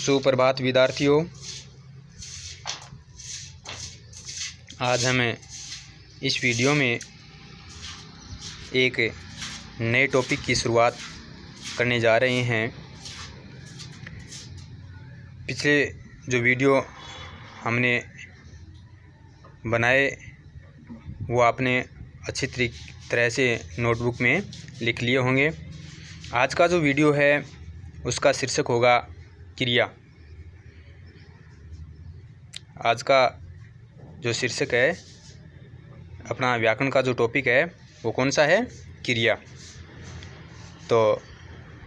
सुप्रभात विद्यार्थियों। आज हमें इस वीडियो में एक नए टॉपिक की शुरुआत करने जा रहे हैं। पिछले जो वीडियो हमने बनाए वो आपने अच्छी तरह से नोटबुक में लिख लिए होंगे। आज का जो वीडियो है उसका शीर्षक होगा क्रिया। आज का जो शीर्षक है, अपना व्याकरण का जो टॉपिक है वो कौन सा है? क्रिया। तो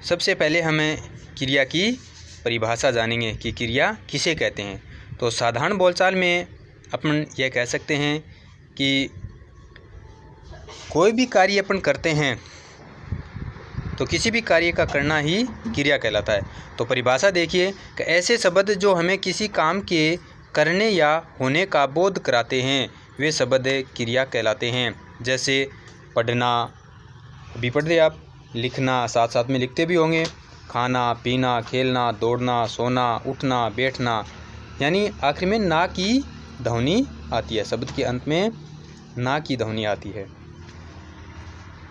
सबसे पहले हमें क्रिया की परिभाषा जानेंगे कि क्रिया किसे कहते हैं। तो साधारण बोलचाल में अपन यह कह सकते हैं कि कोई भी कार्य अपन करते हैं तो किसी भी कार्य का करना ही क्रिया कहलाता है। तो परिभाषा देखिए कि ऐसे शब्द जो हमें किसी काम के करने या होने का बोध कराते हैं वे शब्द क्रिया कहलाते हैं। जैसे पढ़ना, अभी पढ़ रहे आप, लिखना, साथ साथ में लिखते भी होंगे, खाना, पीना, खेलना, दौड़ना, सोना, उठना, बैठना, यानी आखिर में ना की ध्वनि आती है। शब्द के अंत में ना की ध्वनि आती है।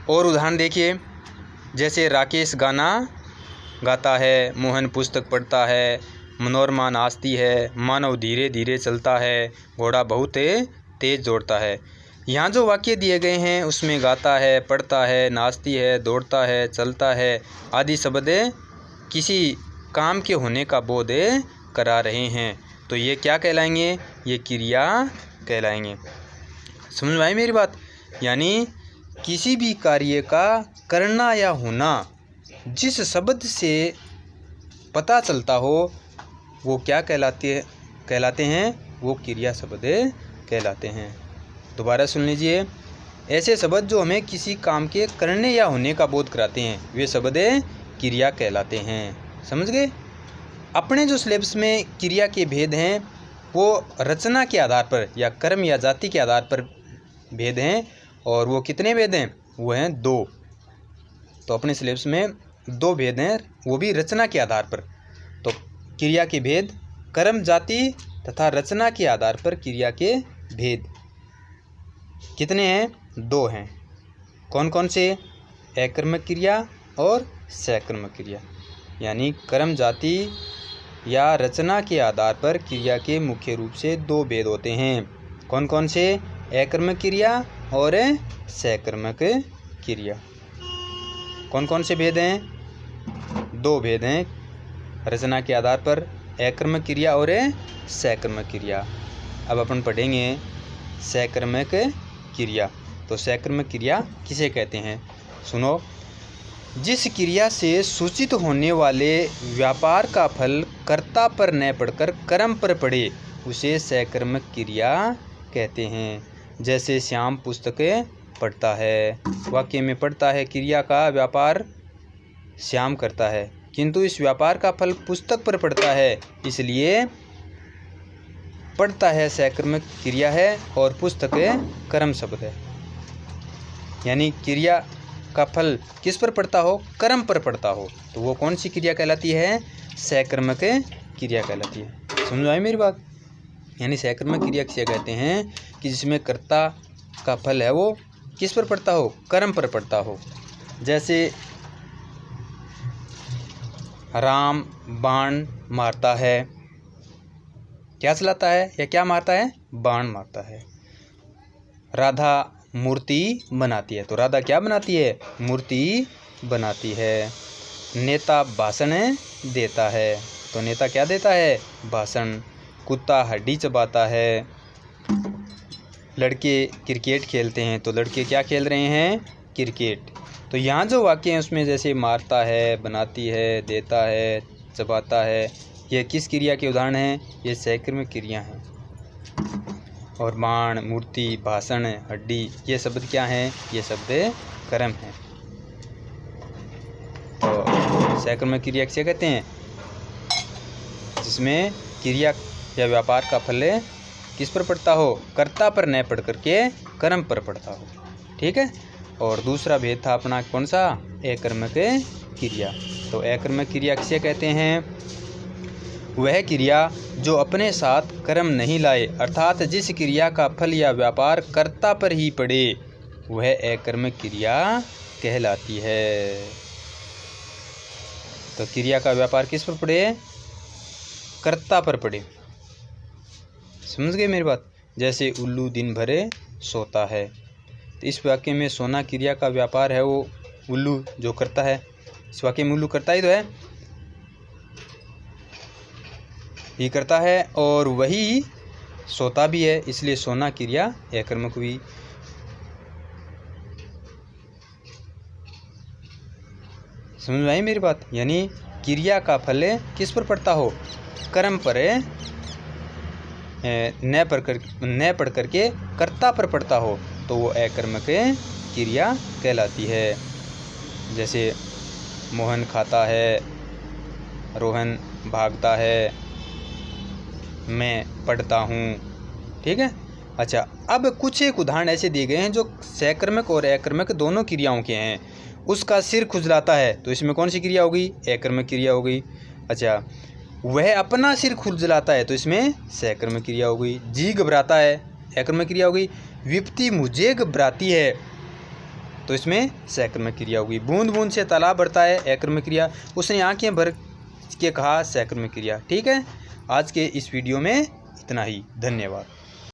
और उदाहरण देखिए, जैसे राकेश गाना गाता है, मोहन पुस्तक पढ़ता है, मनोरमा नाचती है, मानव धीरे धीरे चलता है, घोड़ा बहुत तेज दौड़ता है। यहाँ जो वाक्य दिए गए हैं उसमें गाता है, पढ़ता है, नाचती है, दौड़ता है, चलता है आदि शब्द किसी काम के होने का बोध करा रहे हैं। तो ये क्या कहलाएंगे? ये क्रिया कहलाएंगे। समझ में आई मेरी बात? यानी किसी भी कार्य का करना या होना जिस शब्द से पता चलता हो वो क्या कहलाते हैं? वो क्रिया शब्द कहलाते हैं। दोबारा सुन लीजिए, ऐसे शब्द जो हमें किसी काम के करने या होने का बोध कराते हैं वे शब्द क्रिया कहलाते हैं। समझ गए? अपने जो सिलेबस में क्रिया के भेद हैं वो रचना के आधार पर या कर्म या जाति के आधार पर भेद हैं। और वो कितने भेद हैं? वो हैं 2। तो अपने सिलेबस में 2 भेद हैं, वो भी रचना के आधार पर। तो क्रिया के भेद कर्म, जाति तथा रचना के आधार पर क्रिया के भेद कितने हैं? 2 हैं। कौन कौन से? अकर्मक क्रिया और सकर्मक क्रिया। यानी कर्म, जाति या रचना के आधार पर क्रिया के मुख्य रूप से 2 भेद होते हैं। कौन कौन से? अकर्मक क्रिया और सकर्मक क्रिया। कौन कौन से भेद हैं? 2 भेद हैं, रचना के आधार पर अकर्मक क्रिया और सकर्मक क्रिया। अब अपन पढ़ेंगे सकर्मक क्रिया। तो सकर्मक क्रिया किसे कहते हैं? सुनो, जिस क्रिया से सूचित होने वाले व्यापार का फल कर्ता पर न पड़कर कर्म पर पड़े उसे सकर्मक क्रिया कहते हैं। जैसे श्याम पुस्तकें पढ़ता है, वाक्य में पढ़ता है क्रिया का व्यापार श्याम करता है, किंतु इस व्यापार का फल पुस्तक पर पड़ता है, इसलिए पढ़ता है सकर्मक क्रिया है और पुस्तक कर्म शब्द है। यानी क्रिया का फल किस पर पड़ता हो? कर्म पर पड़ता हो, तो वो कौन सी क्रिया कहलाती है? सकर्मक क्रिया कहलाती है। समझ आई मेरी बात? यानी सकर्मक क्रिया किसे कहते हैं कि जिसमें कर्ता का फल है वो किस पर पड़ता हो? कर्म पर पड़ता हो। जैसे राम बाण मारता है, क्या चलाता है या क्या मारता है? बाण मारता है। राधा मूर्ति बनाती है, तो राधा क्या बनाती है? मूर्ति बनाती है। नेता भाषण देता है, तो नेता क्या देता है? भाषण। कुत्ता हड्डी चबाता है। लड़के क्रिकेट खेलते हैं, तो लड़के क्या खेल रहे हैं? क्रिकेट। तो यहाँ जो वाक्य हैं उसमें जैसे मारता है, बनाती है, देता है, चबाता है, ये किस क्रिया के उदाहरण हैं? ये सकर्मक क्रिया हैं। और बाण, मूर्ति, भाषण, हड्डी, ये शब्द क्या हैं? ये शब्द कर्म हैं। तो सकर्मक क्रिया किसे कहते हैं? जिसमें क्रिया या व्यापार का फल किस पर पड़ता हो? कर्ता पर न पड़ करके कर्म पर पड़ता हो। ठीक है। और दूसरा भेद था अपना कौन सा? अकर्मक क्रिया। तो अकर्मक क्रिया किसे कहते हैं? वह क्रिया जो अपने साथ कर्म नहीं लाए, अर्थात जिस क्रिया का फल या व्यापार कर्ता पर ही पड़े, वह अकर्मक क्रिया कहलाती है। तो क्रिया का व्यापार किस पर पड़े? कर्ता पर पड़े। समझ गए मेरी बात? जैसे उल्लू दिन भरे सोता है, तो इस वाक्य में सोना क्रिया का व्यापार है, वो उल्लू जो करता है, इस वाक्य में उल्लू करता ही तो है, ही करता है और वही सोता भी है, इसलिए सोना क्रिया अकर्मक हुई। समझ में आई मेरी बात? यानी क्रिया का फल किस पर पड़ता हो? कर्म पर न पढ़ करके कर्ता पर पड़ता हो तो वो अकर्मक क्रिया कहलाती है। जैसे मोहन खाता है, रोहन भागता है, मैं पढ़ता हूँ। ठीक है। अच्छा, अब कुछ एक उदाहरण ऐसे दिए गए हैं जो सकर्मक और अकर्मक दोनों क्रियाओं के हैं। उसका सिर खुजलाता है, तो इसमें कौन सी क्रिया हो गई? अकर्मक क्रिया हो गई। अच्छा, वह अपना सिर खुजलाता है, तो इसमें सकर्मक क्रिया हो गई। जी घबराता है, अकर्मक क्रिया हो गई। विपत्ति मुझे घबराती है, तो इसमें सकर्मक क्रिया हो गई। बूंद बूंद से तालाब भरता है, अकर्मक क्रिया। उसने आंखें भर के कहा, सकर्मक क्रिया। ठीक है। आज के इस वीडियो में इतना ही। धन्यवाद।